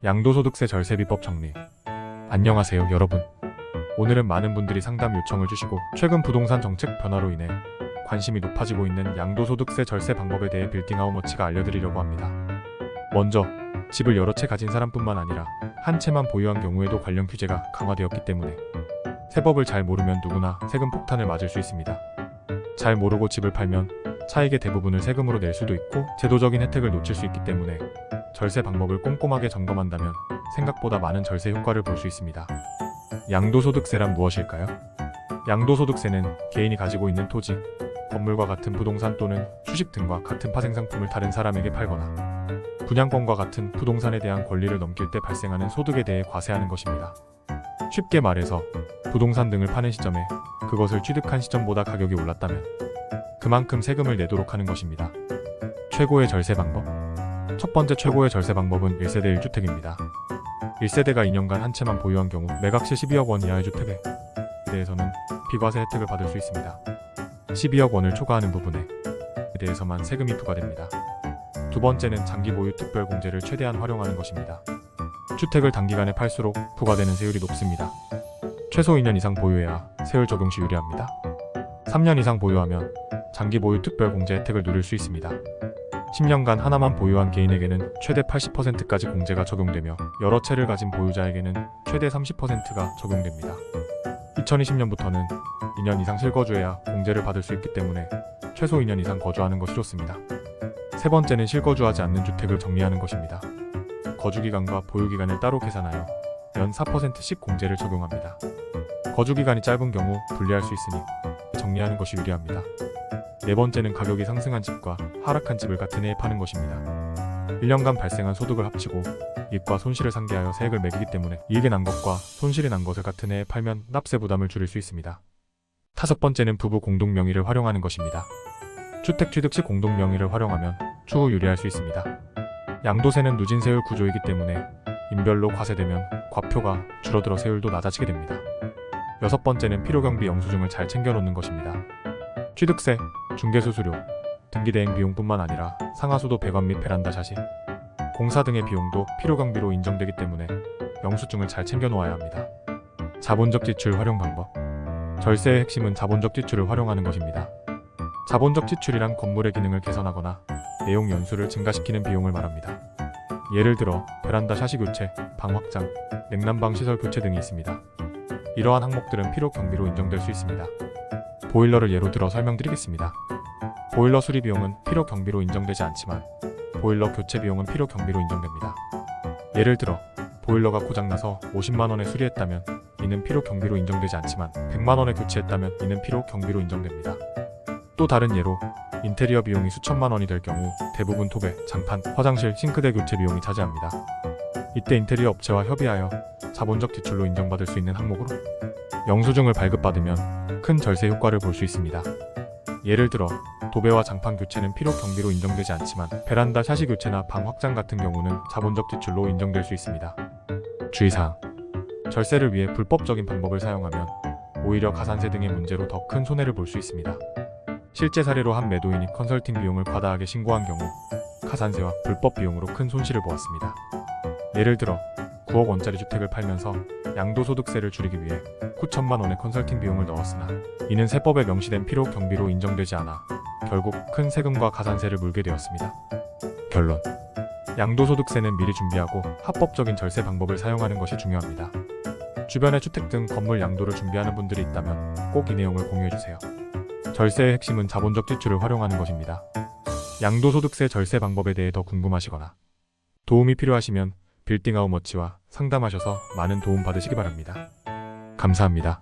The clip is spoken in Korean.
양도소득세 절세비법 정리. 안녕하세요 여러분. 오늘은 많은 분들이 상담 요청을 주시고 최근 부동산 정책 변화로 인해 관심이 높아지고 있는 양도소득세 절세 방법에 대해 빌딩하우머치가 알려드리려고 합니다. 먼저 집을 여러 채 가진 사람뿐만 아니라 한 채만 보유한 경우에도 관련 규제가 강화되었기 때문에 세법을 잘 모르면 누구나 세금 폭탄을 맞을 수 있습니다. 잘 모르고 집을 팔면 차익의 대부분을 세금으로 낼 수도 있고 제도적인 혜택을 놓칠 수 있기 때문에 절세 방법을 꼼꼼하게 점검한다면 생각보다 많은 절세 효과를 볼 수 있습니다. 양도소득세란 무엇일까요? 양도소득세는 개인이 가지고 있는 토지, 건물과 같은 부동산 또는 주식 등과 같은 파생상품을 다른 사람에게 팔거나 분양권과 같은 부동산에 대한 권리를 넘길 때 발생하는 소득에 대해 과세하는 것입니다. 쉽게 말해서 부동산 등을 파는 시점에 그것을 취득한 시점보다 가격이 올랐다면 그만큼 세금을 내도록 하는 것입니다. 최고의 절세 방법. 첫 번째 최고의 절세 방법은 1세대 1주택입니다. 1세대가 2년간 한 채만 보유한 경우 매각시 12억 원 이하의 주택에 대해서는 비과세 혜택을 받을 수 있습니다. 12억 원을 초과하는 부분에 대해서만 세금이 부과됩니다. 두 번째는 장기 보유 특별공제를 최대한 활용하는 것입니다. 주택을 단기간에 팔수록 부과되는 세율이 높습니다. 최소 2년 이상 보유해야 세율 적용 시 유리합니다. 3년 이상 보유하면 장기 보유 특별공제 혜택을 누릴 수 있습니다. 10년간 하나만 보유한 개인에게는 최대 80%까지 공제가 적용되며 여러 채를 가진 보유자에게는 최대 30%가 적용됩니다. 2020년부터는 2년 이상 실거주해야 공제를 받을 수 있기 때문에 최소 2년 이상 거주하는 것이 좋습니다. 세 번째는 실거주하지 않는 주택을 정리하는 것입니다. 거주기간과 보유기간을 따로 계산하여 연 4%씩 공제를 적용합니다. 거주기간이 짧은 경우 분리할 수 있으니 정리하는 것이 유리합니다. 네 번째는 가격이 상승한 집과 하락한 집을 같은 해에 파는 것입니다. 1년간 발생한 소득을 합치고 이익과 손실을 상계하여 세액을 매기기 때문에 이익이 난 것과 손실이 난 것을 같은 해에 팔면 납세 부담을 줄일 수 있습니다. 다섯 번째는 부부 공동명의를 활용하는 것입니다. 주택 취득 시 공동명의를 활용하면 추후 유리할 수 있습니다. 양도세는 누진세율 구조이기 때문에 인별로 과세되면 과표가 줄어들어 세율도 낮아지게 됩니다. 여섯 번째는 필요경비 영수증을 잘 챙겨놓는 것입니다. 취득세, 중개수수료, 등기대행 비용뿐만 아니라 상하수도 배관 및 베란다 샤시, 공사 등의 비용도 필요경비로 인정되기 때문에 영수증을 잘 챙겨놓아야 합니다. 자본적 지출 활용 방법. 절세의 핵심은 자본적 지출을 활용하는 것입니다. 자본적 지출이란 건물의 기능을 개선하거나 내용 연수를 증가시키는 비용을 말합니다. 예를 들어 베란다 샤시 교체, 방 확장, 냉난방 시설 교체 등이 있습니다. 이러한 항목들은 필요 경비로 인정될 수 있습니다. 보일러를 예로 들어 설명드리겠습니다. 보일러 수리 비용은 필요 경비로 인정되지 않지만 보일러 교체 비용은 필요 경비로 인정됩니다. 예를 들어 보일러가 고장나서 50만 원에 수리했다면 이는 필요 경비로 인정되지 않지만 100만 원에 교체했다면 이는 필요 경비로 인정됩니다. 또 다른 예로 인테리어 비용이 수천만 원이 될 경우 대부분 도배, 장판, 화장실, 싱크대 교체 비용이 차지합니다. 이때 인테리어 업체와 협의하여 자본적 지출로 인정받을 수 있는 항목으로 영수증을 발급받으면 큰 절세 효과를 볼 수 있습니다. 예를 들어 도배와 장판 교체는 필요 경비로 인정되지 않지만 베란다 샤시 교체나 방 확장 같은 경우는 자본적 지출로 인정될 수 있습니다. 주의사항. 절세를 위해 불법적인 방법을 사용하면 오히려 가산세 등의 문제로 더 큰 손해를 볼 수 있습니다. 실제 사례로 한 매도인이 컨설팅 비용을 과다하게 신고한 경우 가산세와 불법 비용으로 큰 손실을 보았습니다. 예를 들어 9억 원짜리 주택을 팔면서 양도소득세를 줄이기 위해 9천만 원의 컨설팅 비용을 넣었으나 이는 세법에 명시된 필요 경비로 인정되지 않아 결국 큰 세금과 가산세를 물게 되었습니다. 결론. 양도소득세는 미리 준비하고 합법적인 절세 방법을 사용하는 것이 중요합니다. 주변에 주택 등 건물 양도를 준비하는 분들이 있다면 꼭 이 내용을 공유해주세요. 절세의 핵심은 자본적 지출을 활용하는 것입니다. 양도소득세 절세 방법에 대해 더 궁금하시거나 도움이 필요하시면 빌딩하우머치와 상담하셔서 많은 도움 받으시기 바랍니다. 감사합니다.